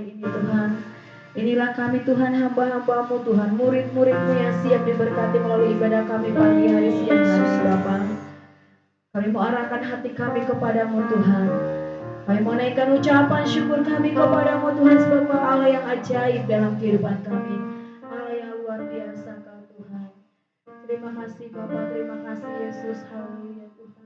ini Tuhan. Inilah kami Tuhan, hamba-hambamu Tuhan, murid-muridmu yang siap diberkati melalui ibadah kami pagi hari siang hari Bapa. Kami mau arahkan hati kami kepadamu Tuhan. Kami mau naikkan ucapan syukur kami kepadamu Tuhan, sebab Kau Allah yang ajaib dalam kehidupan kami, Allah yang luar biasa Kau Tuhan. Terima kasih Bapa, terima kasih Yesus, haleluya Tuhan.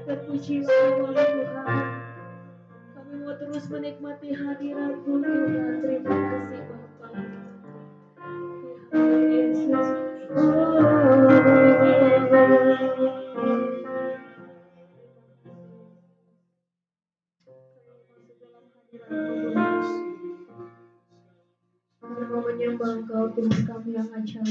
Terpujilah nama Tuhan. Kami mau terus menikmati hadirat-Mu Tuhan. Terima kasih Bapa. Yesus. Kami mau menyembah Engkau Tuhan kami yang ajaib.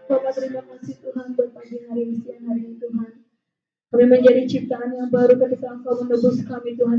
Bapak terima kasih Tuhan buat pagi hari ini, siang hari ini Tuhan. Kami menjadi ciptaan yang baru ketika Engkau menebus kami Tuhan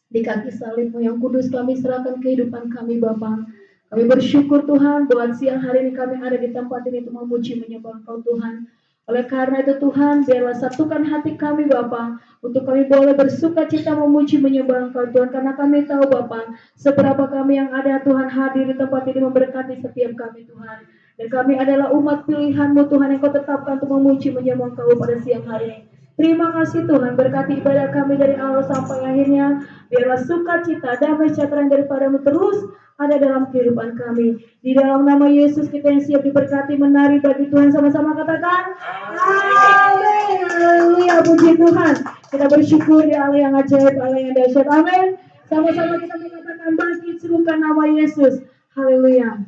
di kaki salib-Mu yang kudus. Kami serahkan kehidupan kami Bapa. Kami bersyukur Tuhan buat siang hari ini kami ada di tempat ini untuk memuji menyembah Engkau Tuhan. Oleh karena itu Tuhan, biarlah satukan hati kami Bapa, untuk kami boleh bersuka cita memuji menyembah Engkau Tuhan, karena kami tahu Bapa, seberapa kami yang ada Tuhan hadir di tempat ini memberkati setiap kami Tuhan. Dan kami adalah umat pilihan-Mu Tuhan yang Kau tetapkan untuk memuji menyembah Engkau pada siang hari ini. Terima kasih Tuhan, berkati ibadah kami dari awal sampai akhirnya. Biarlah sukacita, damai sejahtera daripada-Mu terus ada dalam kehidupan kami. Di dalam nama Yesus kita yang siap diberkati, menari bagi Tuhan, sama-sama katakan amin. Haleluya, puji Tuhan. Kita bersyukur di Allah yang ajaib, Allah yang dahsyat. Amin. Sama-sama kita mengatakan bangkit serukan nama Yesus. Haleluya.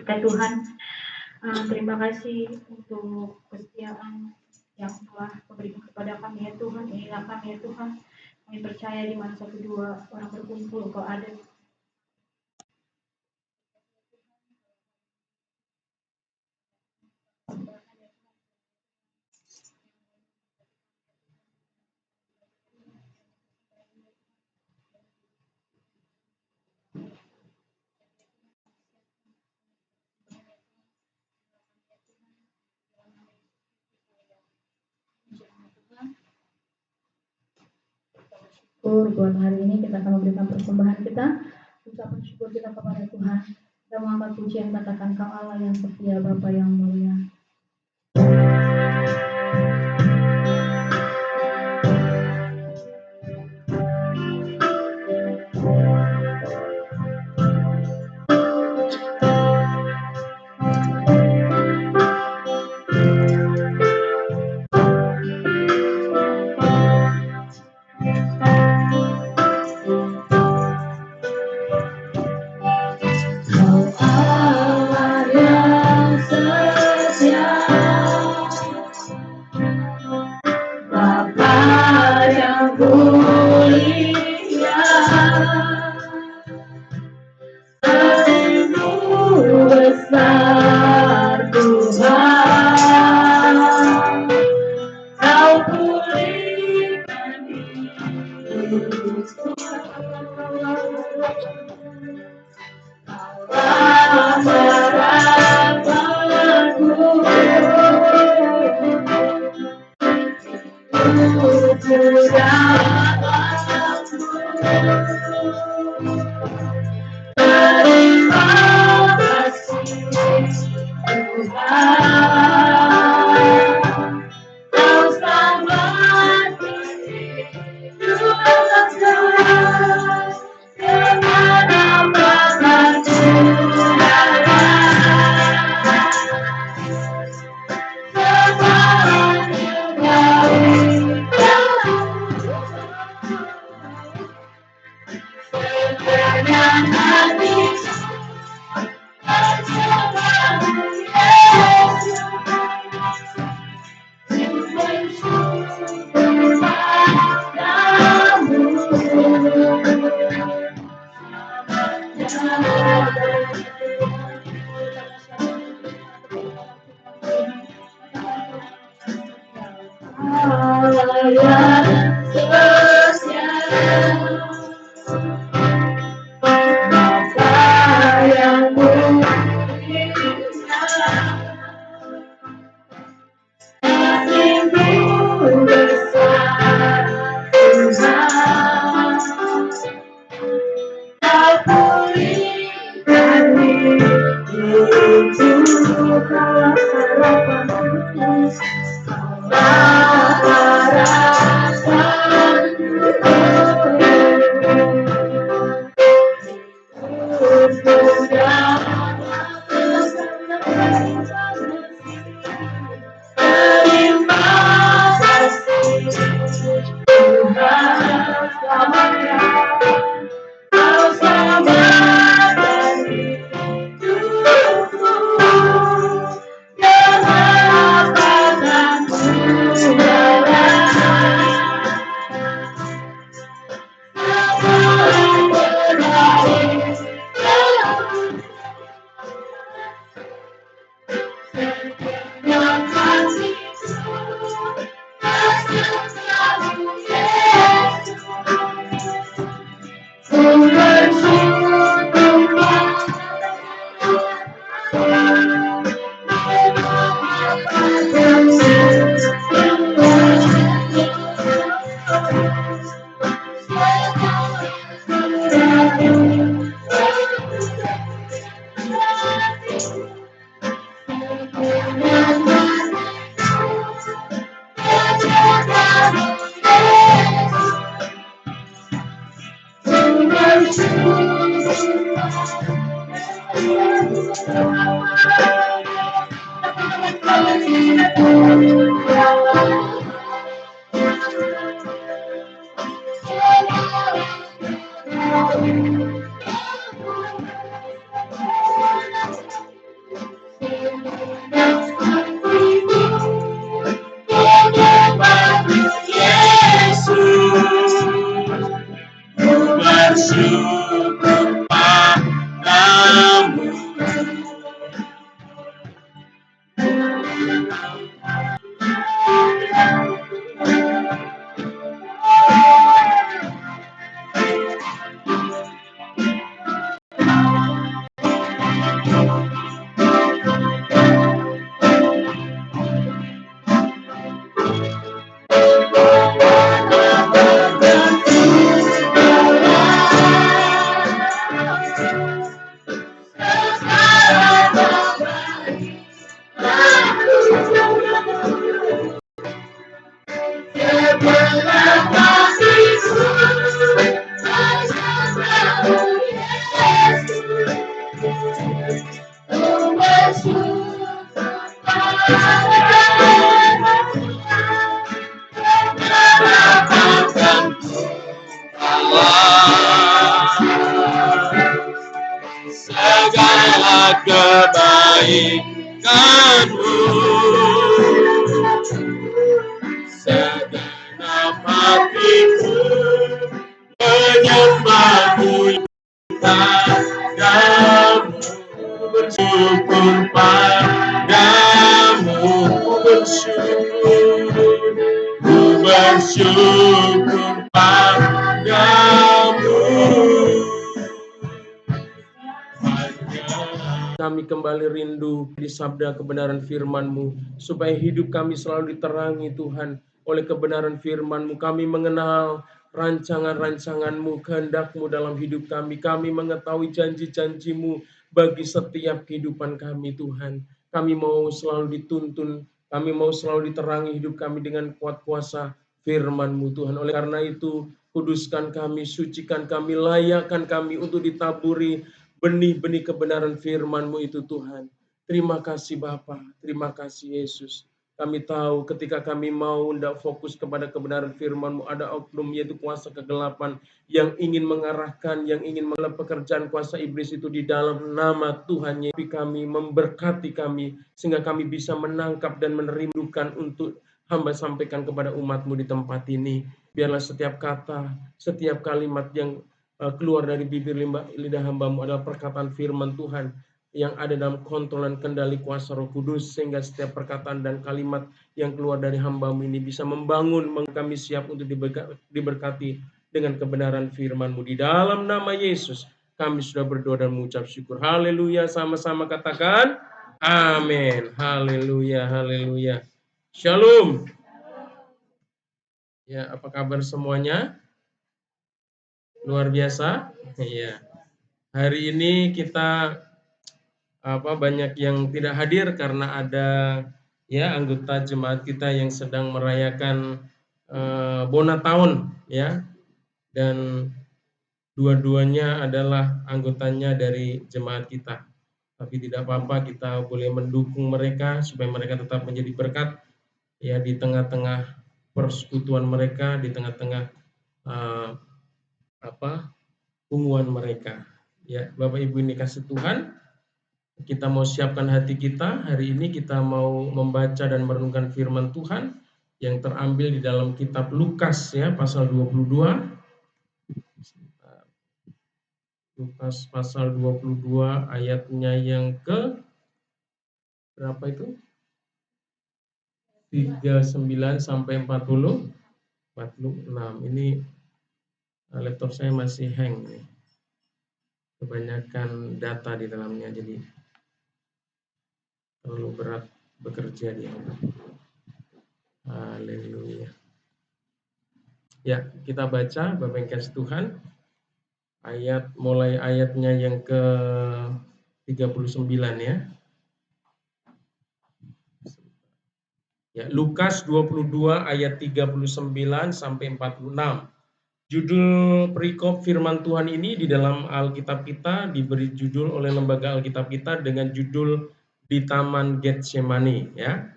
Ya Tuhan, terima kasih untuk kesetiaan yang telah memberikan kepada kami ya Tuhan. Inilah kami ya Tuhan. Kami percaya di mana satu dua orang berkumpul Engkau ada. Buat hari ini kita akan memberikan persembahan kita, ucapan syukur kita kepada Tuhan. Kita mengangkat pujian katakan Kau Allah yang setia, Bapa yang mulia. Kau Allah yang setia. Kami kembali rindu di sabda kebenaran firman-Mu, supaya hidup kami selalu diterangi Tuhan oleh kebenaran firman-Mu. Kami mengenal rancangan-rancangan-Mu, kehendak-Mu dalam hidup kami. Kami mengetahui janji-janji-Mu bagi setiap kehidupan kami Tuhan. Kami mau selalu dituntun, kami mau selalu diterangi hidup kami dengan kuat kuasa firman-Mu Tuhan. Oleh karena itu, kuduskan kami, sucikan kami, layakkan kami untuk ditaburi benih-benih kebenaran firman-Mu itu Tuhan. Terima kasih Bapa, terima kasih Yesus. Kami tahu ketika kami mau tidak fokus kepada kebenaran firman-Mu, ada oknum yaitu kuasa kegelapan yang ingin mengarahkan, yang ingin mengelap pekerjaan kuasa iblis itu di dalam nama Tuhan Yesus. Kami memberkati kami, sehingga kami bisa menangkap dan menerindukan untuk hamba sampaikan kepada umat-Mu di tempat ini. Biarlah setiap kata, setiap kalimat yang keluar dari bibir lidah hamba-Mu adalah perkataan firman Tuhan yang ada dalam kontrol dan kendali kuasa Roh Kudus, sehingga setiap perkataan dan kalimat yang keluar dari hamba-Mu ini bisa membangun. Kami siap untuk diberkati dengan kebenaran firman-Mu. Di dalam nama Yesus kami sudah berdoa dan mengucap syukur. Haleluya, sama-sama katakan amin. Haleluya, haleluya. Shalom. Ya, apa kabar semuanya? Luar biasa. Iya. Hari ini kita banyak yang tidak hadir karena ada ya anggota jemaat kita yang sedang merayakan bona tahun ya, dan dua-duanya adalah anggotanya dari jemaat kita. Tapi tidak apa-apa, kita boleh mendukung mereka supaya mereka tetap menjadi berkat ya di tengah-tengah persekutuan mereka, di tengah-tengah punguan mereka. Ya, Bapak Ibu ini kasih Tuhan, kita mau siapkan hati kita. Hari ini kita mau membaca dan merenungkan firman Tuhan yang terambil di dalam kitab Lukas ya, pasal 22. Lukas pasal 22 ayatnya yang ke berapa itu? 39 sampai 40, 46. Ini laptop saya masih hang nih. Kebanyakan data di dalamnya, jadi terlalu berat bekerja di sini. Haleluya. Ya, kita baca Bapak yang kasih Tuhan. Mulai ayatnya yang ke 39 ya. Ya, Lukas 22 ayat 39 sampai 46. Judul perikop firman Tuhan ini di dalam Alkitab kita diberi judul oleh lembaga Alkitab kita dengan judul Di Taman Getsemani ya.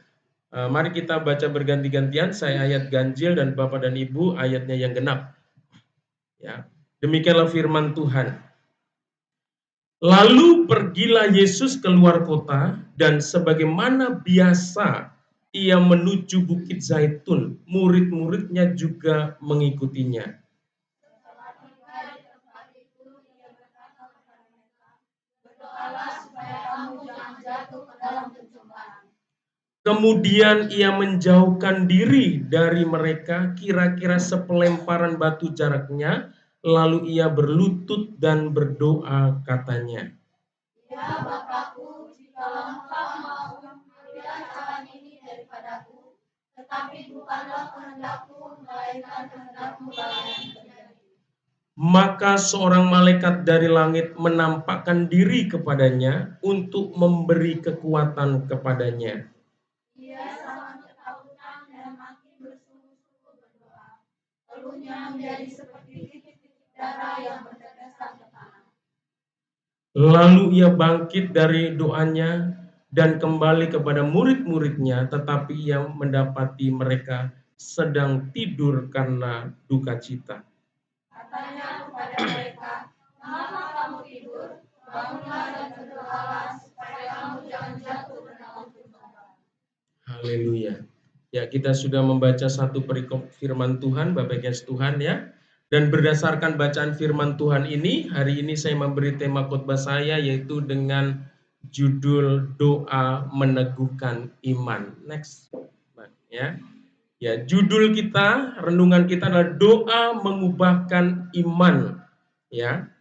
Mari kita baca berganti-gantian, saya ayat ganjil dan Bapak dan Ibu ayatnya yang genap. Ya. Demikianlah firman Tuhan. Lalu pergilah Yesus keluar kota, dan sebagaimana biasa ia menuju Bukit Zaitun, murid-muridnya juga mengikutinya. Kemudian ia menjauhkan diri dari mereka kira-kira sepelemparan batu jaraknya, lalu ia berlutut dan berdoa katanya, "Ya Bapakku, jikalau Engkau mau, ambillah cawan ini daripadaku, tetapi bukanlah kehendakku, melainkan kehendak-Mu yang terjadi." Maka seorang malaikat dari langit menampakkan diri kepadanya untuk memberi kekuatan kepadanya. Ia sangat ketakutan dan makin bersungguh-sungguh berdoa. Keluhnya menjadi seperti titik-titik darah yang bertetesan ke tanah. Lalu ia bangkit dari doanya dan kembali kepada murid-muridnya, tetapi ia mendapati mereka sedang tidur karena duka cita. Katanya kepada mereka, "Mengapa kamu tidur? Bangunlah dan berdoalah supaya kamu jangan jatuh ke dalam pencobaan." Haleluya. Ya, kita sudah membaca satu perikop firman Tuhan, Bapak Ibu Tuhan ya. Dan berdasarkan bacaan firman Tuhan ini, hari ini saya memberi tema khotbah saya yaitu dengan judul doa meneguhkan iman. Next. Ya. Ya, judul kita, renungan kita adalah doa mengubahkan iman. Ya.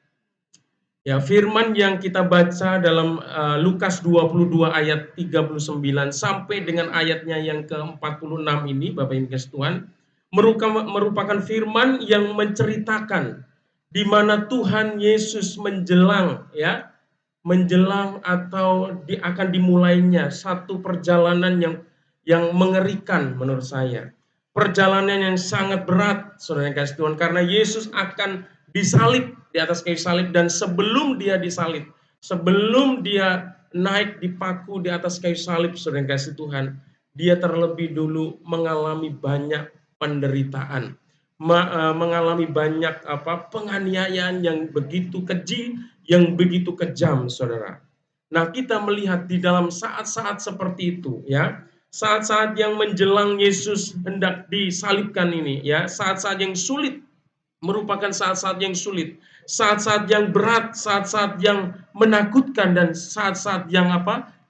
Ya, firman yang kita baca dalam Lukas 22 ayat 39 sampai dengan ayatnya yang ke-46 ini, Bapak Ibu Tuhan, merupakan firman yang menceritakan di mana Tuhan Yesus menjelang atau akan dimulainya satu perjalanan yang mengerikan menurut saya. Perjalanan yang sangat berat, Saudara yang kasih Tuhan, karena Yesus akan disalib di atas kayu salib, dan sebelum dia disalib, sebelum dia naik dipaku di atas kayu salib, Saudara yang kasih Tuhan, dia terlebih dulu mengalami banyak penderitaan, mengalami banyak penganiayaan yang begitu keji, yang begitu kejam, saudara. Nah, kita melihat di dalam saat-saat seperti itu, ya, saat-saat yang menjelang Yesus hendak disalibkan ini, ya, saat-saat yang sulit, merupakan saat-saat yang sulit, saat-saat yang berat, saat-saat yang menakutkan, dan saat-saat yang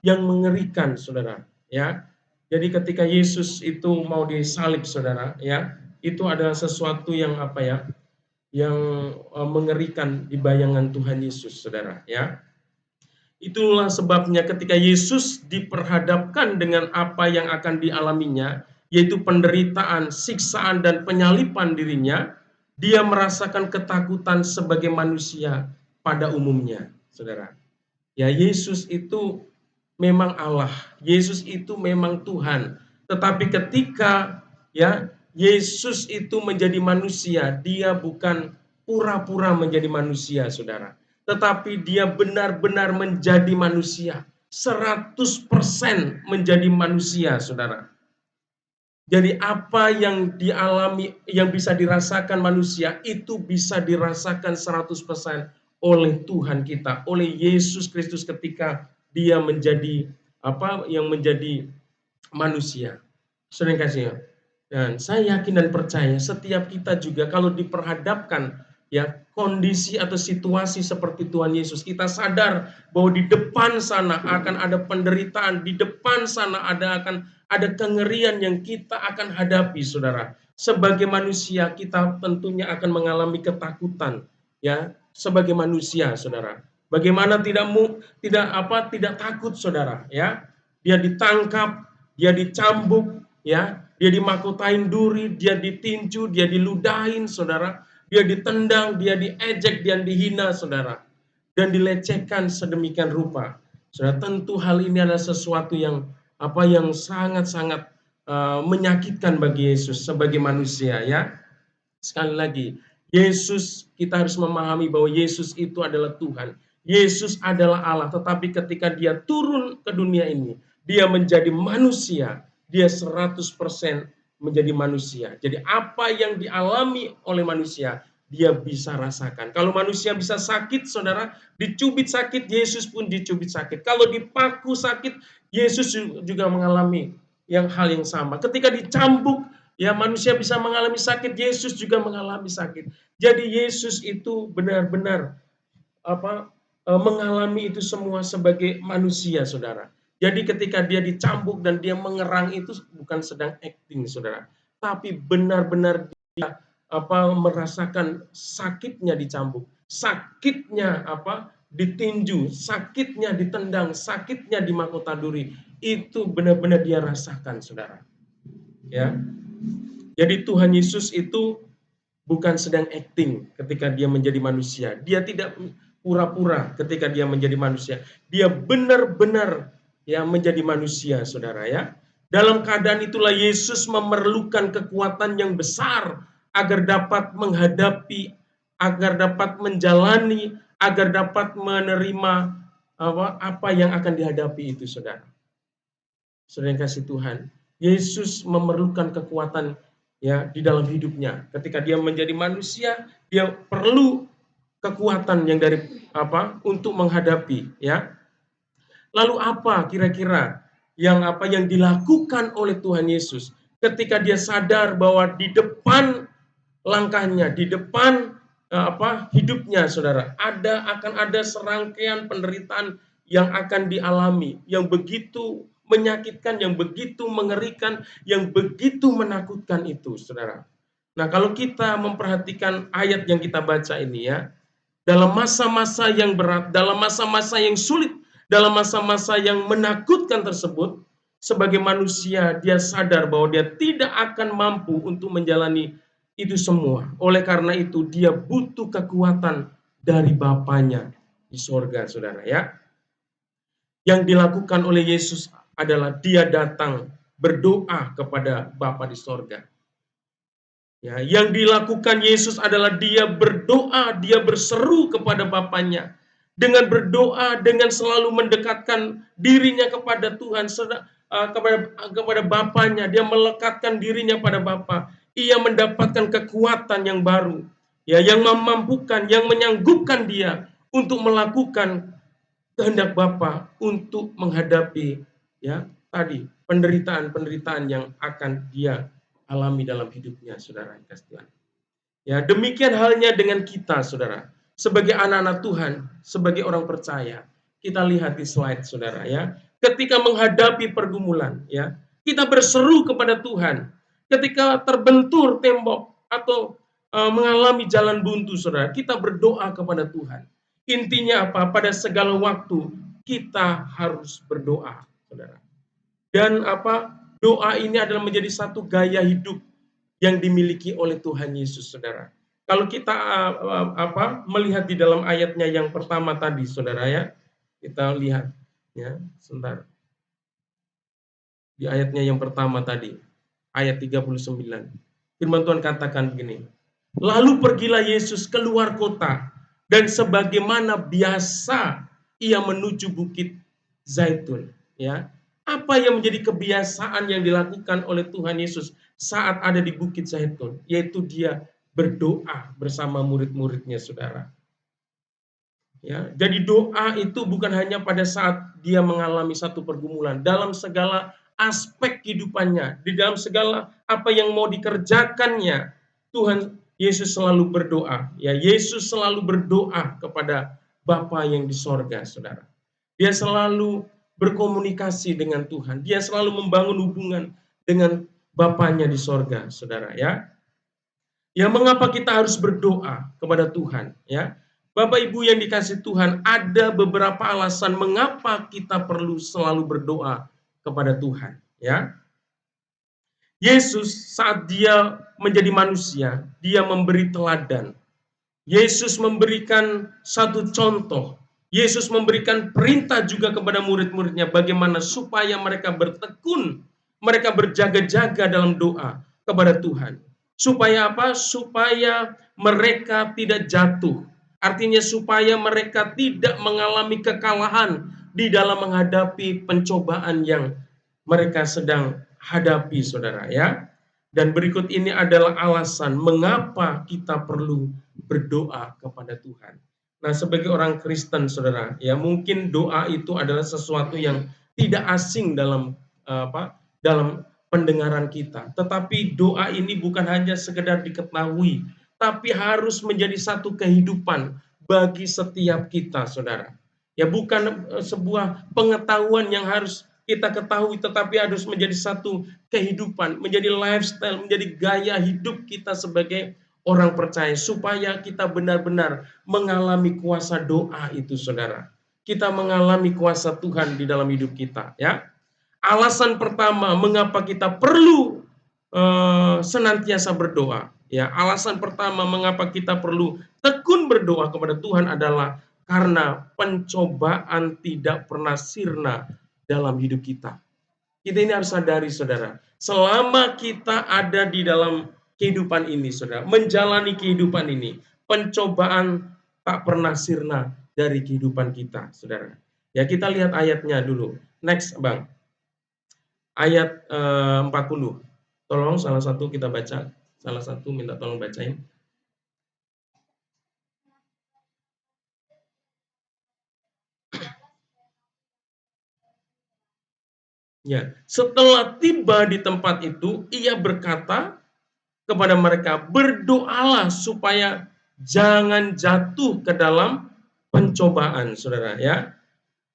yang mengerikan, saudara, ya. Jadi ketika Yesus itu mau disalib, saudara, ya, itu adalah sesuatu yang yang mengerikan di bayangan Tuhan Yesus, saudara, ya. Itulah sebabnya ketika Yesus diperhadapkan dengan apa yang akan dialaminya, yaitu penderitaan, siksaan, dan penyalipan dirinya, dia merasakan ketakutan sebagai manusia pada umumnya, saudara. Ya, Yesus itu memang Allah, Yesus itu memang Tuhan. Tetapi ketika Yesus itu menjadi manusia, dia bukan pura-pura menjadi manusia, saudara. Tetapi dia benar-benar menjadi manusia, 100% menjadi manusia, saudara. Jadi apa yang dialami, yang bisa dirasakan manusia, itu bisa dirasakan 100% oleh Tuhan kita, oleh Yesus Kristus ketika dia menjadi yang menjadi manusia. Sering kasih. Dan saya yakin dan percaya setiap kita juga kalau diperhadapkan kondisi atau situasi seperti Tuhan Yesus, kita sadar bahwa di depan sana akan ada penderitaan, di depan sana akan ada kengerian yang kita akan hadapi, saudara. Sebagai manusia kita tentunya akan mengalami ketakutan, sebagai manusia, saudara. Bagaimana tidak takut, saudara, ya. Dia ditangkap, dia dicambuk, dia dimahkotain duri, dia ditinju, dia diludahin, saudara. Dia ditendang, dia diejek, dia dihina, saudara. Dan dilecehkan sedemikian rupa. Saudara, tentu hal ini adalah sesuatu yang yang sangat-sangat menyakitkan bagi Yesus sebagai manusia, ya. Sekali lagi, Yesus, kita harus memahami bahwa Yesus itu adalah Tuhan. Yesus adalah Allah, tetapi ketika dia turun ke dunia ini, dia menjadi manusia, dia 100% menjadi manusia. Jadi apa yang dialami oleh manusia, dia bisa rasakan. Kalau manusia bisa sakit, saudara, dicubit sakit, Yesus pun dicubit sakit. Kalau dipaku sakit, Yesus juga mengalami hal yang sama. Ketika dicambuk, manusia bisa mengalami sakit, Yesus juga mengalami sakit. Jadi Yesus itu benar-benar mengalami itu semua sebagai manusia, saudara. Jadi ketika dia dicambuk dan dia mengerang itu bukan sedang acting, saudara, tapi benar-benar dia merasakan sakitnya dicambuk, sakitnya ditinju, sakitnya ditendang, sakitnya dimahkota duri. Itu benar-benar dia rasakan, saudara. Ya. Jadi Tuhan Yesus itu bukan sedang acting ketika dia menjadi manusia. Dia tidak pura-pura ketika dia menjadi manusia. Dia benar-benar menjadi manusia, saudara, ya. Dalam keadaan itulah Yesus memerlukan kekuatan yang besar agar dapat menghadapi, agar dapat menjalani, agar dapat menerima apa yang akan dihadapi itu, saudara. Saudara yang kasih Tuhan, Yesus memerlukan kekuatan di dalam hidupnya. Ketika dia menjadi manusia, dia perlu kekuatan yang dari untuk menghadapi, ya. Lalu apa kira-kira yang dilakukan oleh Tuhan Yesus ketika dia sadar bahwa di depan langkahnya, di depan hidupnya, saudara, akan ada serangkaian penderitaan yang akan dialami, yang begitu menyakitkan, yang begitu mengerikan, yang begitu menakutkan itu, saudara. Nah, kalau kita memperhatikan ayat yang kita baca ini, ya, dalam masa-masa yang berat, dalam masa-masa yang sulit, dalam masa-masa yang menakutkan tersebut, sebagai manusia dia sadar bahwa dia tidak akan mampu untuk menjalani itu semua. Oleh karena itu dia butuh kekuatan dari Bapanya di sorga, saudara, ya. Yang dilakukan oleh Yesus adalah dia datang berdoa kepada Bapa di sorga. Ya, yang dilakukan Yesus adalah dia berdoa, dia berseru kepada Bapanya. Dengan berdoa, dengan selalu mendekatkan dirinya kepada Tuhan, kepada Bapaknya, dia melekatkan dirinya pada Bapa. Ia mendapatkan kekuatan yang baru, ya, yang memampukan, yang menyanggupkan dia untuk melakukan kehendak Bapa, untuk menghadapi, ya, tadi penderitaan-penderitaan yang akan dia alami dalam hidupnya, saudara yang kasih Tuhan. Ya, demikian halnya dengan kita, saudara. Sebagai anak-anak Tuhan, sebagai orang percaya, kita lihat di slide, saudara, ya. Ketika menghadapi pergumulan, ya, kita berseru kepada Tuhan. Ketika terbentur tembok atau mengalami jalan buntu, saudara, kita berdoa kepada Tuhan. Intinya apa? Pada segala waktu kita harus berdoa, saudara. Dan apa? Doa ini adalah menjadi satu gaya hidup yang dimiliki oleh Tuhan Yesus, saudara. Kalau kita melihat di dalam ayatnya yang pertama tadi, saudara, ya, kita lihat, ya, sebentar. Di ayatnya yang pertama tadi, ayat 39. Firman Tuhan katakan begini. Lalu pergilah Yesus keluar kota, dan sebagaimana biasa ia menuju bukit Zaitun, ya. Apa yang menjadi kebiasaan yang dilakukan oleh Tuhan Yesus saat ada di bukit Zaitun, yaitu dia berdoa bersama murid-muridnya, saudara. Ya, jadi doa itu bukan hanya pada saat dia mengalami satu pergumulan, dalam segala aspek kehidupannya, di dalam segala apa yang mau dikerjakannya, Tuhan Yesus selalu berdoa. Ya, Yesus selalu berdoa kepada Bapa yang di sorga, saudara. Dia selalu berkomunikasi dengan Tuhan. Dia selalu membangun hubungan dengan Bapaknya di sorga, saudara, ya. Ya, mengapa kita harus berdoa kepada Tuhan, ya? Bapak Ibu yang dikasih Tuhan, ada beberapa alasan mengapa kita perlu selalu berdoa kepada Tuhan, ya. Yesus saat dia menjadi manusia, dia memberi teladan. Yesus memberikan satu contoh. Yesus memberikan perintah juga kepada murid-muridnya bagaimana supaya mereka bertekun, mereka berjaga-jaga dalam doa kepada Tuhan. Supaya apa? Supaya mereka tidak jatuh. Artinya supaya mereka tidak mengalami kekalahan di dalam menghadapi pencobaan yang mereka sedang hadapi, saudara, ya. Dan berikut ini adalah alasan mengapa kita perlu berdoa kepada Tuhan. Nah, sebagai orang Kristen, saudara, ya, mungkin doa itu adalah sesuatu yang tidak asing dalam dalam pendengaran kita. Tetapi doa ini bukan hanya sekedar diketahui, tapi harus menjadi satu kehidupan bagi setiap kita, saudara. Ya, bukan sebuah pengetahuan yang harus kita ketahui, tetapi harus menjadi satu kehidupan, menjadi lifestyle, menjadi gaya hidup kita sebagai orang percaya, supaya kita benar-benar mengalami kuasa doa itu, saudara. Kita mengalami kuasa Tuhan di dalam hidup kita, ya. Alasan pertama mengapa kita perlu senantiasa berdoa, ya. Alasan pertama mengapa kita perlu tekun berdoa kepada Tuhan adalah karena pencobaan tidak pernah sirna dalam hidup kita. Kita ini harus sadari, saudara, selama kita ada di dalam kehidupan ini, saudara, menjalani kehidupan ini, pencobaan tak pernah sirna dari kehidupan kita, saudara. Ya, kita lihat ayatnya dulu. Next, Bang. Ayat 40. Tolong salah satu kita baca. Salah satu minta tolong bacain. Ya, setelah tiba di tempat itu, ia berkata kepada mereka, berdoalah supaya jangan jatuh ke dalam pencobaan, saudara, ya.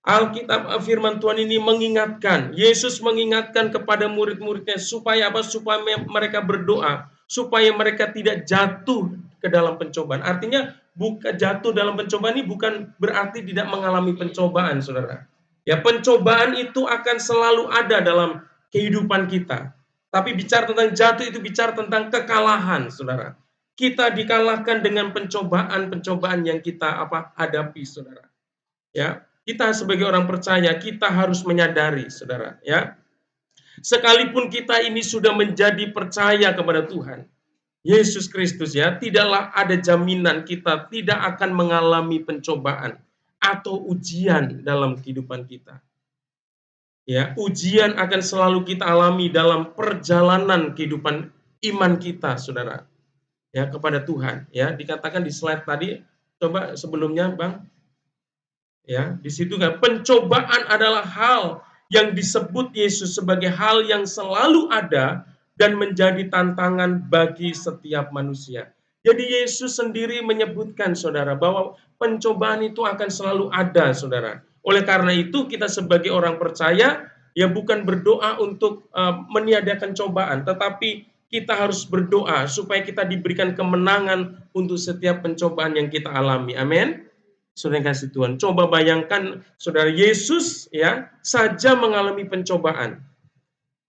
Alkitab, firman Tuhan ini mengingatkan, Yesus mengingatkan kepada murid-muridnya supaya apa? Supaya mereka berdoa, supaya mereka tidak jatuh ke dalam pencobaan. Artinya bukan jatuh dalam pencobaan ini bukan berarti tidak mengalami pencobaan, saudara. Ya, pencobaan itu akan selalu ada dalam kehidupan kita. Tapi bicara tentang jatuh itu bicara tentang kekalahan, saudara. Kita dikalahkan dengan pencobaan-pencobaan yang kita hadapi, saudara. Ya, kita sebagai orang percaya, kita harus menyadari, saudara, ya. Sekalipun kita ini sudah menjadi percaya kepada Tuhan Yesus Kristus, ya, tidaklah ada jaminan kita tidak akan mengalami pencobaan atau ujian dalam kehidupan kita. Ya, ujian akan selalu kita alami dalam perjalanan kehidupan iman kita, Saudara. Ya, kepada Tuhan. Ya, dikatakan di slide tadi, coba sebelumnya, Bang. Ya, di situ kan pencobaan adalah hal yang disebut Yesus sebagai hal yang selalu ada dan menjadi tantangan bagi setiap manusia. Jadi Yesus sendiri menyebutkan, Saudara, bahwa pencobaan itu akan selalu ada, Saudara. Oleh karena itu kita sebagai orang percaya ya bukan berdoa untuk meniadakan cobaan, tetapi kita harus berdoa supaya kita diberikan kemenangan untuk setiap pencobaan yang kita alami. Amin. Saudara yang kasih Tuhan, coba bayangkan Saudara Yesus ya saja mengalami pencobaan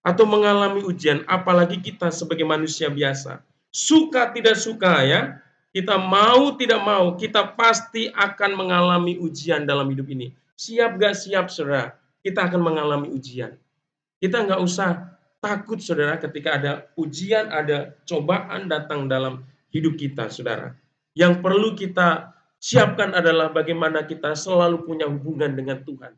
atau mengalami ujian, apalagi kita sebagai manusia biasa. Suka tidak suka ya, kita mau tidak mau, kita pasti akan mengalami ujian dalam hidup ini. Siap gak siap Saudara, kita akan mengalami ujian. Kita nggak usah takut Saudara ketika ada ujian, ada cobaan datang dalam hidup kita Saudara. Yang perlu kita siapkan adalah bagaimana kita selalu punya hubungan dengan Tuhan.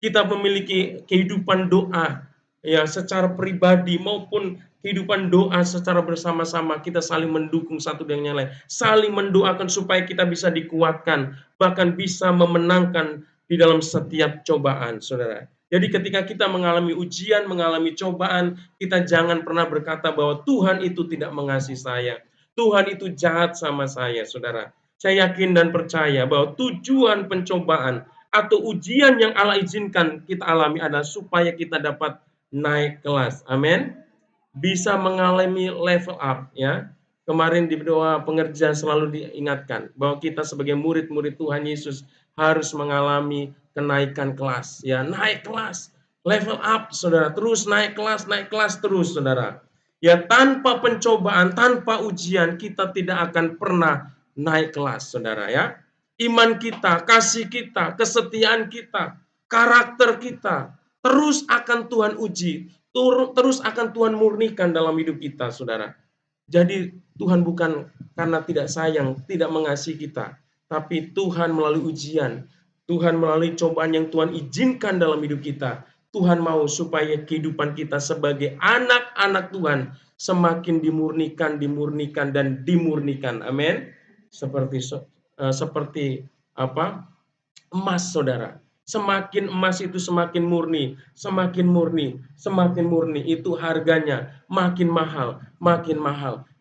Kita memiliki kehidupan doa ya secara pribadi maupun kehidupan doa secara bersama-sama, kita saling mendukung satu dengan yang lain, saling mendoakan supaya kita bisa dikuatkan, bahkan bisa memenangkan di dalam setiap cobaan, Saudara. Jadi ketika kita mengalami ujian, mengalami cobaan, kita jangan pernah berkata bahwa Tuhan itu tidak mengasihi saya. Tuhan itu jahat sama saya, Saudara. Saya yakin dan percaya bahwa tujuan pencobaan atau ujian yang Allah izinkan kita alami adalah supaya kita dapat naik kelas. Amin. Bisa mengalami level up ya. Kemarin di doa pengerja selalu diingatkan bahwa kita sebagai murid-murid Tuhan Yesus harus mengalami kenaikan kelas ya, naik kelas, level up Saudara, terus naik kelas terus Saudara. Ya tanpa pencobaan, tanpa ujian kita tidak akan pernah naik kelas Saudara ya. Iman kita, kasih kita, kesetiaan kita, karakter kita terus akan Tuhan uji, terus akan Tuhan murnikan dalam hidup kita, Saudara. Jadi Tuhan bukan karena tidak sayang, tidak mengasihi kita, tapi Tuhan melalui ujian, Tuhan melalui cobaan yang Tuhan izinkan dalam hidup kita. Tuhan mau supaya kehidupan kita sebagai anak-anak Tuhan semakin dimurnikan, dimurnikan dan dimurnikan. Amin. Seperti apa? Emas, Saudara. Semakin emas itu semakin murni, semakin murni, semakin murni. Itu harganya makin mahal,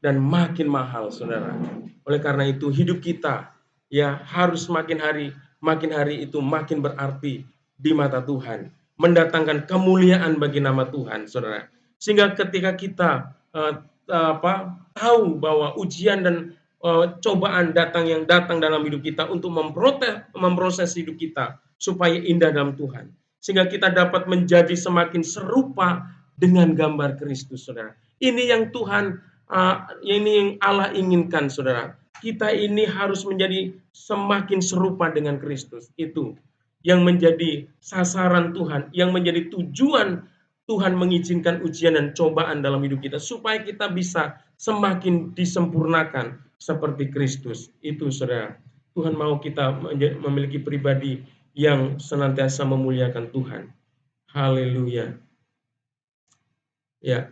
dan makin mahal, Saudara. Oleh karena itu hidup kita ya harus makin hari itu makin berarti di mata Tuhan. Mendatangkan kemuliaan bagi nama Tuhan, Saudara. Sehingga ketika kita tahu bahwa ujian dan cobaan yang datang dalam hidup kita untuk memproses hidup kita supaya indah dalam Tuhan, sehingga kita dapat menjadi semakin serupa dengan gambar Kristus, Saudara. Ini yang Tuhan, ini yang Allah inginkan, Saudara. Kita ini harus menjadi semakin serupa dengan Kristus. Itu yang menjadi sasaran Tuhan, yang menjadi tujuan Tuhan mengizinkan ujian dan cobaan dalam hidup kita supaya kita bisa semakin disempurnakan seperti Kristus. Itu Saudara. Tuhan mau kita memiliki pribadi yang senantiasa memuliakan Tuhan. Haleluya. Ya.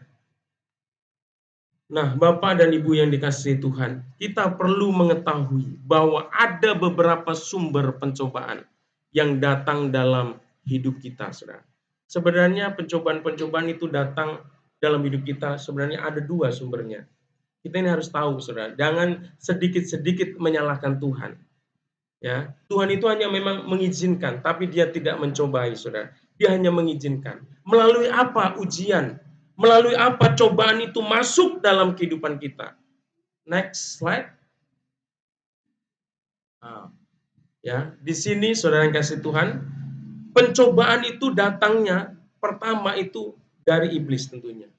Nah, Bapak dan Ibu yang dikasihi Tuhan, kita perlu mengetahui bahwa ada beberapa sumber pencobaan yang datang dalam hidup kita, Saudara. Sebenarnya pencobaan-pencobaan itu datang dalam hidup kita, sebenarnya ada dua sumbernya. Kita ini harus tahu, Saudara, jangan sedikit-sedikit menyalahkan Tuhan. Ya, Tuhan itu hanya memang mengizinkan, tapi Dia tidak mencobai, Saudara. Dia hanya mengizinkan. Melalui apa ujian? Melalui apa cobaan itu masuk dalam kehidupan kita? Next slide. Nah, ya, di sini Saudara yang kasih Tuhan, pencobaan itu datangnya pertama itu dari iblis tentunya.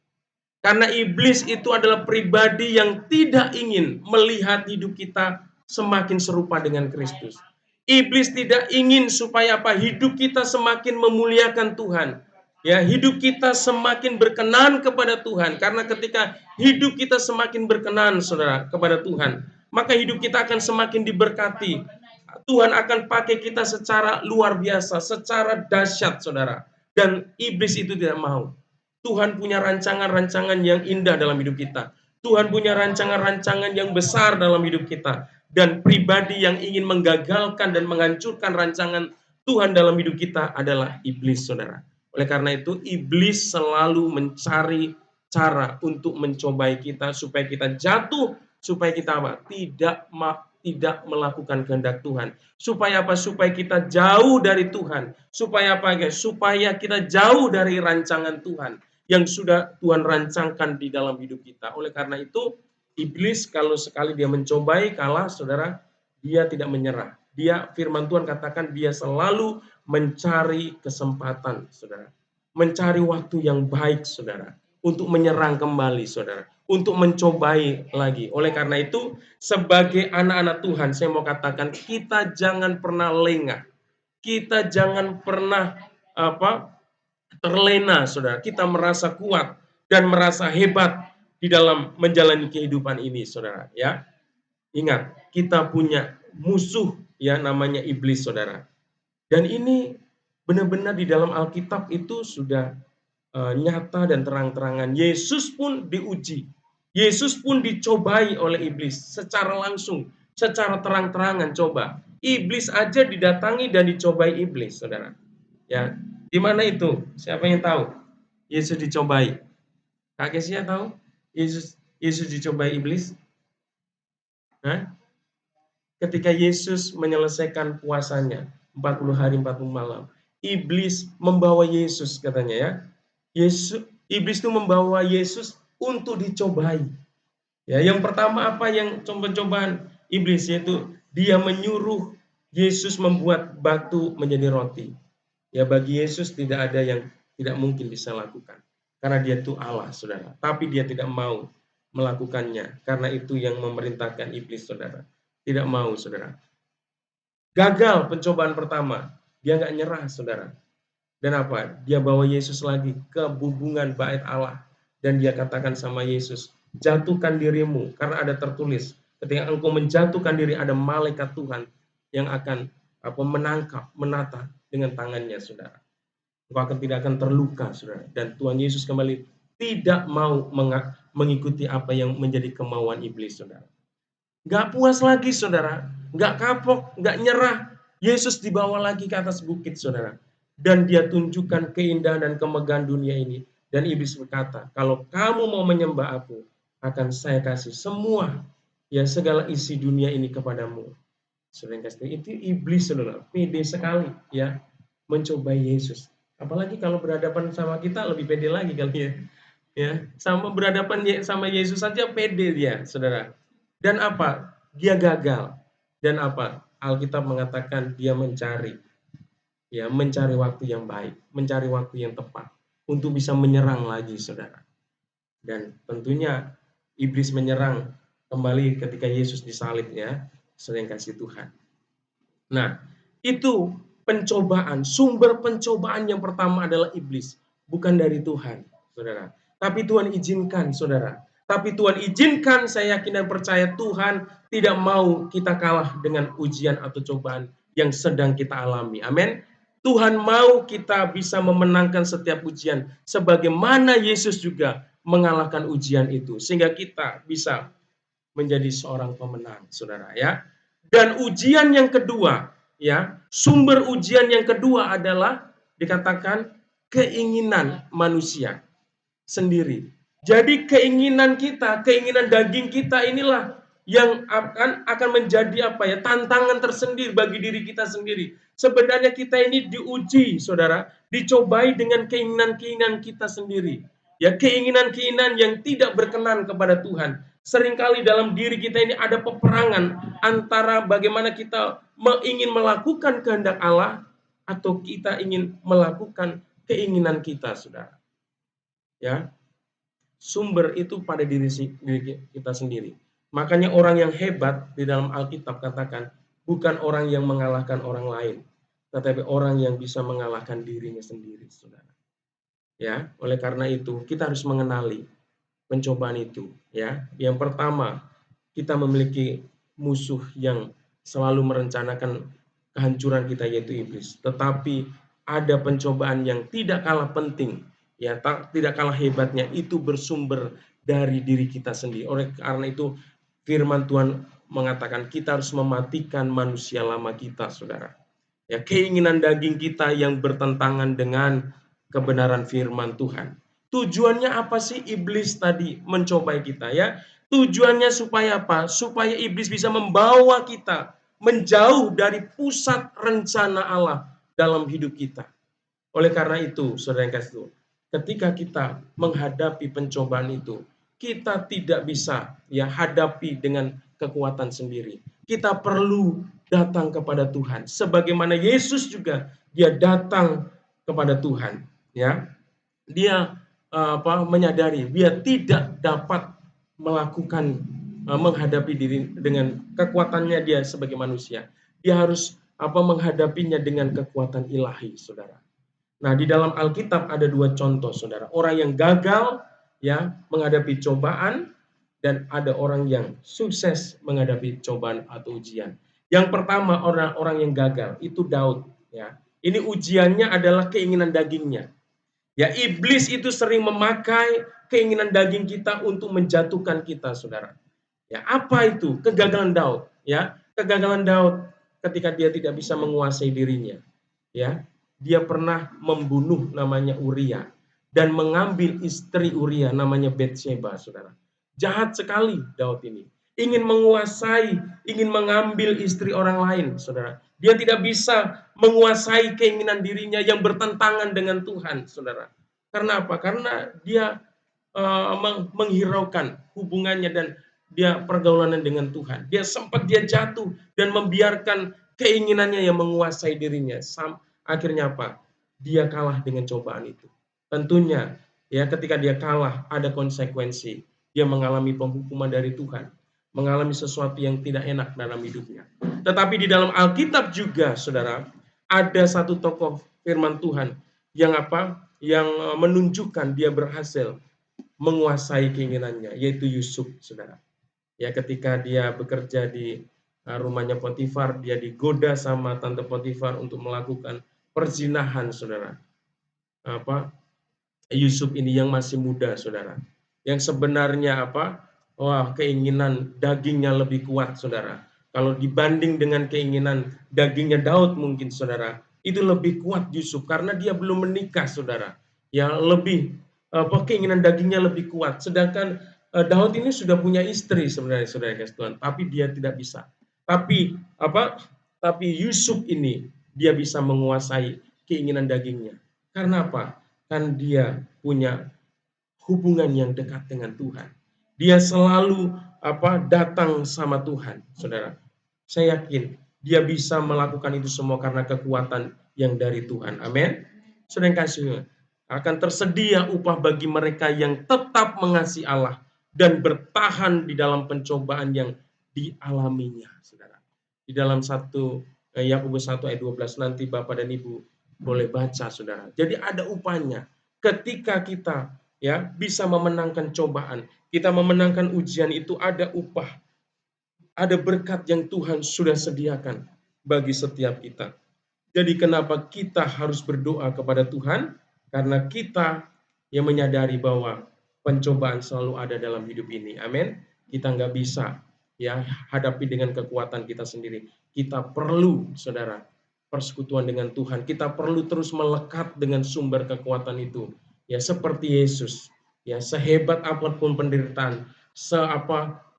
Karena iblis itu adalah pribadi yang tidak ingin melihat hidup kita semakin serupa dengan Kristus. Iblis tidak ingin supaya apa? Hidup kita semakin memuliakan Tuhan. Ya, hidup kita semakin berkenan kepada Tuhan. Karena ketika hidup kita semakin berkenan, Saudara, kepada Tuhan, maka hidup kita akan semakin diberkati. Tuhan akan pakai kita secara luar biasa, secara dahsyat, Saudara. Dan iblis itu tidak mau. Tuhan punya rancangan-rancangan yang indah dalam hidup kita. Tuhan punya rancangan-rancangan yang besar dalam hidup kita. Dan pribadi yang ingin menggagalkan dan menghancurkan rancangan Tuhan dalam hidup kita adalah iblis, saudara. Oleh karena itu, iblis selalu mencari cara untuk mencobai kita supaya kita jatuh, supaya kita apa? Tidak melakukan kehendak Tuhan. Supaya apa? Supaya kita jauh dari Tuhan. Supaya apa, guys? Supaya kita jauh dari rancangan Tuhan yang sudah Tuhan rancangkan di dalam hidup kita. Oleh karena itu, iblis kalau sekali dia mencobai kalah, saudara, dia tidak menyerah. Dia, firman Tuhan katakan, dia selalu mencari kesempatan, saudara. Mencari waktu yang baik, saudara. Untuk menyerang kembali, saudara. Untuk mencobai lagi. Oleh karena itu, sebagai anak-anak Tuhan, saya mau katakan, kita jangan pernah lengah. Kita jangan pernah terlena, saudara. Kita merasa kuat dan merasa hebat di dalam menjalani kehidupan ini, saudara. Ya, ingat, kita punya musuh ya namanya iblis, saudara. Dan ini benar-benar di dalam Alkitab itu sudah nyata dan terang-terangan. Yesus pun diuji. Yesus pun dicobai oleh iblis secara langsung, secara terang-terangan. Coba, iblis aja didatangi dan dicobai iblis, saudara. Ya, di mana itu? Siapa yang tahu? Yesus dicobai. Kak Kesia tahu? Yesus dicobai iblis? Hah? Ketika Yesus menyelesaikan puasanya 40 hari 40 malam, iblis membawa Yesus, katanya ya. Iblis itu membawa Yesus untuk dicobai. Ya, yang pertama apa yang cobaan iblis, yaitu dia menyuruh Yesus membuat batu menjadi roti. Ya, bagi Yesus tidak ada yang tidak mungkin bisa lakukan. Karena dia itu Allah, saudara. Tapi dia tidak mau melakukannya. Karena itu yang memerintahkan iblis, saudara. Tidak mau, saudara. Gagal pencobaan pertama. Dia nggak nyerah, saudara. Dan apa? Dia bawa Yesus lagi ke bubungan bait Allah. Dan dia katakan sama Yesus, jatuhkan dirimu. Karena ada tertulis, ketika engkau menjatuhkan diri, ada malaikat Tuhan yang akan menangkap, menata dengan tangannya, saudara. Engkau tidak akan terluka, saudara. Dan Tuhan Yesus kembali tidak mau mengikuti apa yang menjadi kemauan iblis, saudara. Gak puas lagi, saudara. Gak kapok, gak nyerah. Yesus dibawa lagi ke atas bukit, saudara. Dan dia tunjukkan keindahan dan kemegahan dunia ini. Dan iblis berkata, kalau kamu mau menyembah aku, akan saya kasih semua, ya segala isi dunia ini kepadamu. Saudara kasih, itu iblis, saudara. Pede sekali, ya, mencobai Yesus. Apalagi kalau berhadapan sama kita, lebih pede lagi kali ya. Ya, sama berhadapan sama Yesus saja pede dia, saudara. Dan apa? Dia gagal. Dan apa? Alkitab mengatakan dia mencari waktu yang baik, mencari waktu yang tepat untuk bisa menyerang lagi, saudara. Dan tentunya iblis menyerang kembali ketika Yesus disalib, ya, sering kasih Tuhan. Nah, itu pencobaan, sumber pencobaan yang pertama adalah iblis, bukan dari Tuhan, saudara. Tapi Tuhan izinkan, saudara. Tapi Tuhan izinkan, saya yakin dan percaya Tuhan tidak mau kita kalah dengan ujian atau cobaan yang sedang kita alami. Amin. Tuhan mau kita bisa memenangkan setiap ujian, sebagaimana Yesus juga mengalahkan ujian itu, sehingga kita bisa menjadi seorang pemenang, saudara, ya. Dan ujian yang kedua, ya, sumber ujian yang kedua adalah dikatakan keinginan manusia sendiri. Jadi keinginan kita, keinginan daging kita inilah yang akan menjadi tantangan tersendiri bagi diri kita sendiri. Sebenarnya kita ini diuji, saudara, dicobai dengan keinginan-keinginan kita sendiri. Ya, keinginan-keinginan yang tidak berkenan kepada Tuhan. Seringkali dalam diri kita ini ada peperangan antara bagaimana kita ingin melakukan kehendak Allah atau kita ingin melakukan keinginan kita, saudara. Ya, sumber itu pada diri kita sendiri. Makanya orang yang hebat di dalam Alkitab katakan, bukan orang yang mengalahkan orang lain, tetapi orang yang bisa mengalahkan dirinya sendiri, saudara. Ya, oleh karena itu kita harus mengenali pencobaan itu, ya. Yang pertama, kita memiliki musuh yang selalu merencanakan kehancuran kita, yaitu iblis. Tetapi ada pencobaan yang tidak kalah penting, ya tidak kalah hebatnya, itu bersumber dari diri kita sendiri. Oleh karena itu firman Tuhan mengatakan kita harus mematikan manusia lama kita, saudara. Ya, keinginan daging kita yang bertentangan dengan kebenaran firman Tuhan. Tujuannya apa sih iblis tadi mencobai kita, ya? Tujuannya supaya apa? Supaya iblis bisa membawa kita menjauh dari pusat rencana Allah dalam hidup kita. Oleh karena itu, saudara yang kasih Tuhan, ketika kita menghadapi pencobaan itu, kita tidak bisa ya hadapi dengan kekuatan sendiri. Kita perlu datang kepada Tuhan. Sebagaimana Yesus juga dia datang kepada Tuhan, ya. Dia menyadari dia tidak dapat melakukan menghadapi diri dengan kekuatannya dia sebagai manusia. Dia harus menghadapinya dengan kekuatan ilahi, saudara. Nah, di dalam Alkitab ada dua contoh, saudara. Orang yang gagal ya menghadapi cobaan dan ada orang yang sukses menghadapi cobaan atau ujian. Yang pertama orang-orang yang gagal itu Daud. Ya, ini ujiannya adalah keinginan dagingnya. Ya, iblis itu sering memakai keinginan daging kita untuk menjatuhkan kita, saudara. Ya, apa itu? Kegagalan Daud. Ya, kegagalan Daud ketika dia tidak bisa menguasai dirinya. Ya, dia pernah membunuh namanya Uria dan mengambil istri Uria namanya Betsheba, saudara. Jahat sekali Daud ini. Ingin menguasai, ingin mengambil istri orang lain, saudara. Dia tidak bisa menguasai keinginan dirinya yang bertentangan dengan Tuhan, saudara. Karena apa? Karena dia menghiraukan hubungannya dan dia pergaulannya dengan Tuhan. Dia jatuh dan membiarkan keinginannya yang menguasai dirinya. Akhirnya apa? Dia kalah dengan cobaan itu. Tentunya ya ketika dia kalah ada konsekuensi. Dia mengalami penghukuman dari Tuhan, mengalami sesuatu yang tidak enak dalam hidupnya. Tetapi di dalam Alkitab juga, saudara, ada satu tokoh firman Tuhan yang Yang menunjukkan dia berhasil menguasai keinginannya, yaitu Yusuf, saudara. Ya, ketika dia bekerja di rumahnya Potifar, dia digoda sama tante Potifar untuk melakukan perzinahan, saudara. Yusuf ini yang masih muda, saudara. Yang sebenarnya keinginan dagingnya lebih kuat, saudara. Kalau dibanding dengan keinginan dagingnya Daud mungkin, saudara, itu lebih kuat Yusuf karena dia belum menikah, saudara. Ya, lebih keinginan dagingnya lebih kuat. Sedangkan Daud ini sudah punya istri sebenarnya, saudara kasih Tuhan, tapi dia tidak bisa. Tapi Tapi Yusuf ini dia bisa menguasai keinginan dagingnya. Karena apa? Kan dia punya hubungan yang dekat dengan Tuhan. Dia selalu datang sama Tuhan, saudara. Saya yakin dia bisa melakukan itu semua karena kekuatan yang dari Tuhan. Amin. Saudara yang kasih, akan tersedia upah bagi mereka yang tetap mengasihi Allah dan bertahan di dalam pencobaan yang dialaminya, saudara. Di dalam Yakobus 1 ayat 12 nanti Bapak dan Ibu boleh baca, saudara. Jadi ada upahnya. Ketika kita bisa memenangkan cobaan, kita memenangkan ujian itu ada upah. Ada berkat yang Tuhan sudah sediakan bagi setiap kita. Jadi kenapa kita harus berdoa kepada Tuhan? Karena kita yang menyadari bahwa pencobaan selalu ada dalam hidup ini. Amin. Kita nggak bisa hadapi dengan kekuatan kita sendiri. Kita perlu, saudara, persekutuan dengan Tuhan. Kita perlu terus melekat dengan sumber kekuatan itu. Ya, seperti Yesus. Ya, sehebat apapun penderitaan,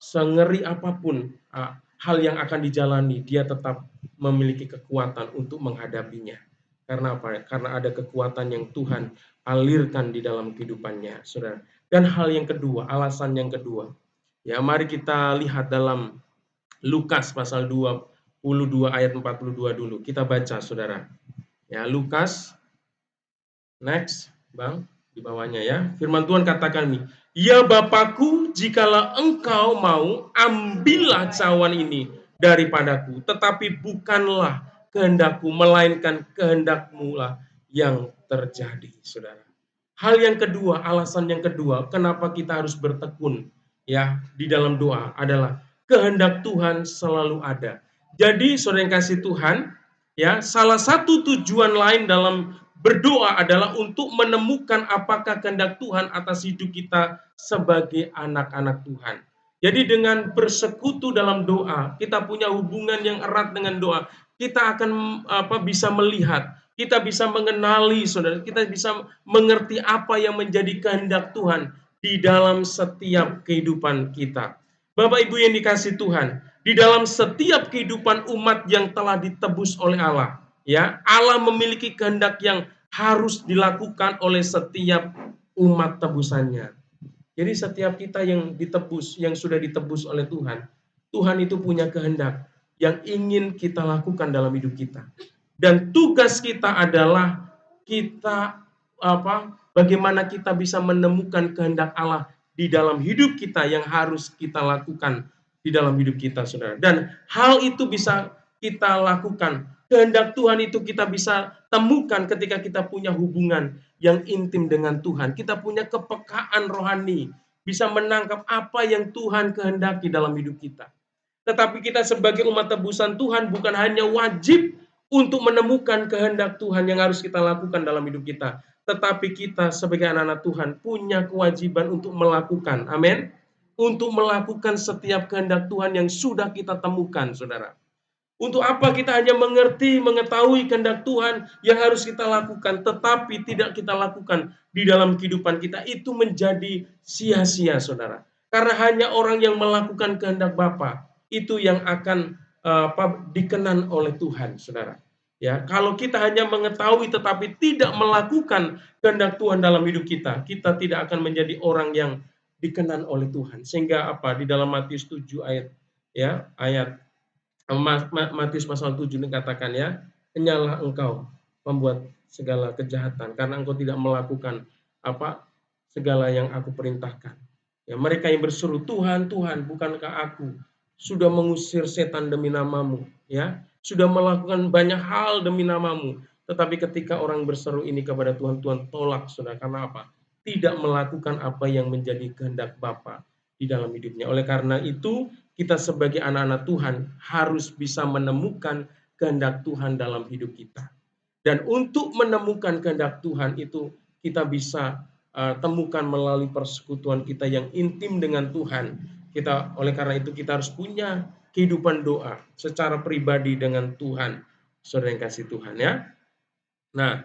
sengeri apapun hal yang akan dijalani, dia tetap memiliki kekuatan untuk menghadapinya. Karena apa? Karena ada kekuatan yang Tuhan alirkan di dalam kehidupannya, saudara. Dan hal yang kedua, alasan yang kedua. Ya, mari kita lihat dalam Lukas pasal 22 ayat 42 dulu. Kita baca, saudara. Ya, Lukas. Next, Bang, di bawahnya ya. Firman Tuhan katakan nih, "Ya Bapakku, jikalau engkau mau, ambillah cawan ini daripadaku, tetapi bukanlah kehendakku, melainkan kehendakmu lah yang terjadi," saudara. Hal yang kedua, alasan yang kedua, kenapa kita harus bertekun di dalam doa adalah kehendak Tuhan selalu ada. Jadi, saudara yang kasih Tuhan, Ya, salah satu tujuan lain dalam berdoa adalah untuk menemukan apakah kehendak Tuhan atas hidup kita sebagai anak-anak Tuhan. Jadi dengan bersekutu dalam doa, kita punya hubungan yang erat dengan doa, kita akan bisa melihat, kita bisa mengenali, saudara, kita bisa mengerti apa yang menjadi kehendak Tuhan di dalam setiap kehidupan kita. Bapak Ibu yang dikasih Tuhan, di dalam setiap kehidupan umat yang telah ditebus oleh Allah, ya, Allah memiliki kehendak yang harus dilakukan oleh setiap umat tebusannya. Jadi setiap kita yang ditebus, yang sudah ditebus oleh Tuhan, Tuhan itu punya kehendak yang ingin kita lakukan dalam hidup kita. Dan tugas kita adalah kita bagaimana kita bisa menemukan kehendak Allah di dalam hidup kita yang harus kita lakukan di dalam hidup kita, saudara. Dan hal itu bisa kita lakukan. Kehendak Tuhan itu kita bisa temukan ketika kita punya hubungan yang intim dengan Tuhan. Kita punya kepekaan rohani, bisa menangkap apa yang Tuhan kehendaki dalam hidup kita. Tetapi kita sebagai umat tebusan Tuhan bukan hanya wajib untuk menemukan kehendak Tuhan yang harus kita lakukan dalam hidup kita, tetapi kita sebagai anak-anak Tuhan punya kewajiban untuk melakukan, amin, untuk melakukan setiap kehendak Tuhan yang sudah kita temukan, saudara. Untuk apa kita hanya mengerti, mengetahui kehendak Tuhan yang harus kita lakukan, tetapi tidak kita lakukan di dalam kehidupan kita, itu menjadi sia-sia, saudara. Karena hanya orang yang melakukan kehendak Bapa itu yang akan dikenan oleh Tuhan, saudara. Ya, kalau kita hanya mengetahui tetapi tidak melakukan kehendak Tuhan dalam hidup kita, kita tidak akan menjadi orang yang dikenan oleh Tuhan. Sehingga apa? Di dalam Matius 7 ayat Matius pasal 7 dikatakan, ya, kenyalah engkau membuat segala kejahatan karena engkau tidak melakukan segala yang aku perintahkan. Ya, mereka yang berseru, Tuhan, Tuhan, bukankah aku sudah mengusir setan demi namamu, ya, sudah melakukan banyak hal demi namamu. Tetapi ketika orang berseru ini kepada Tuhan, Tuhan tolak, saudara. Karena apa? Tidak melakukan apa yang menjadi kehendak Bapa di dalam hidupnya. Oleh karena itu, kita sebagai anak-anak Tuhan harus bisa menemukan kehendak Tuhan dalam hidup kita. Dan untuk menemukan kehendak Tuhan itu kita bisa temukan melalui persekutuan kita yang intim dengan Tuhan. Oleh karena itu kita harus punya kehidupan doa secara pribadi dengan Tuhan. Saudara yang kasih Tuhan, ya. Nah,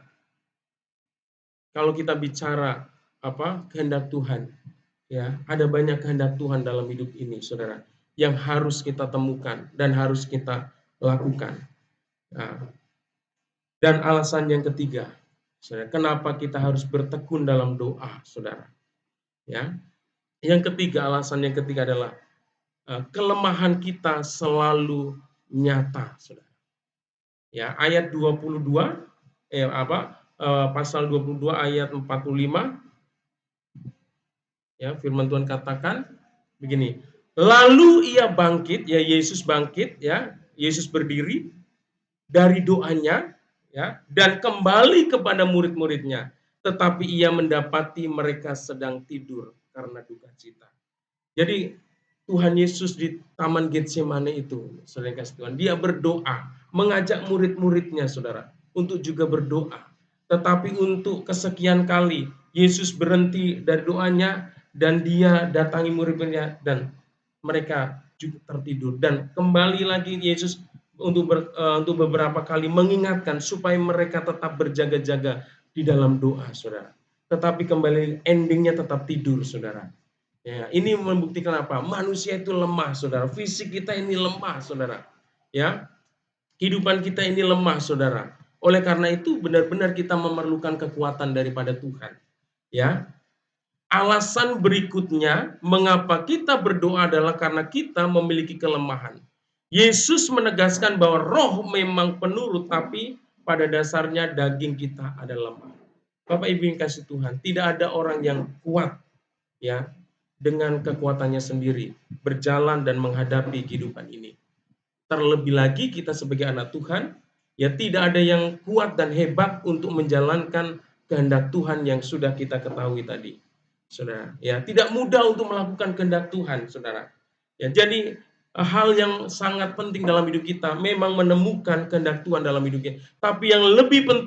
kalau kita bicara kehendak Tuhan, ya, ada banyak kehendak Tuhan dalam hidup ini, saudara, yang harus kita temukan dan harus kita lakukan. Nah, dan alasan yang ketiga, saudara, kenapa kita harus bertekun dalam doa, saudara? Ya, alasan yang ketiga adalah kelemahan kita selalu nyata, saudara. Ya, ayat 22, pasal 22 ayat 45. Ya, firman Tuhan katakan begini, lalu ia bangkit, ya, Yesus bangkit, ya, Yesus berdiri dari doanya, ya, dan kembali kepada murid-muridnya, tetapi ia mendapati mereka sedang tidur karena duka cita. Jadi Tuhan Yesus di Taman Getsemane itu, saudara kasih Tuhan, dia berdoa, mengajak murid-muridnya, saudara, untuk juga berdoa. Tetapi untuk kesekian kali Yesus berhenti dari doanya dan dia datangi murid-muridnya dan mereka juga tertidur. Dan kembali lagi Yesus untuk beberapa kali mengingatkan supaya mereka tetap berjaga-jaga di dalam doa, saudara. Tetapi kembali endingnya tetap tidur, saudara. Ya, ini membuktikan apa? Manusia itu lemah, saudara. Fisik kita ini lemah, saudara. Ya, kehidupan kita ini lemah, saudara. Oleh karena itu benar-benar kita memerlukan kekuatan daripada Tuhan. Ya, alasan berikutnya mengapa kita berdoa adalah karena kita memiliki kelemahan. Yesus menegaskan bahwa roh memang penurut, tapi pada dasarnya daging kita adalah lemah. Bapak Ibu yang kasih Tuhan, tidak ada orang yang kuat, ya, dengan kekuatannya sendiri berjalan dan menghadapi kehidupan ini. Terlebih lagi kita sebagai anak Tuhan, ya, tidak ada yang kuat dan hebat untuk menjalankan kehendak Tuhan yang sudah kita ketahui tadi, saudara. Ya, tidak mudah untuk melakukan kehendak Tuhan, saudara. Ya, jadi hal yang sangat penting dalam hidup kita memang menemukan kehendak Tuhan dalam hidup kita. Tapi yang lebih penting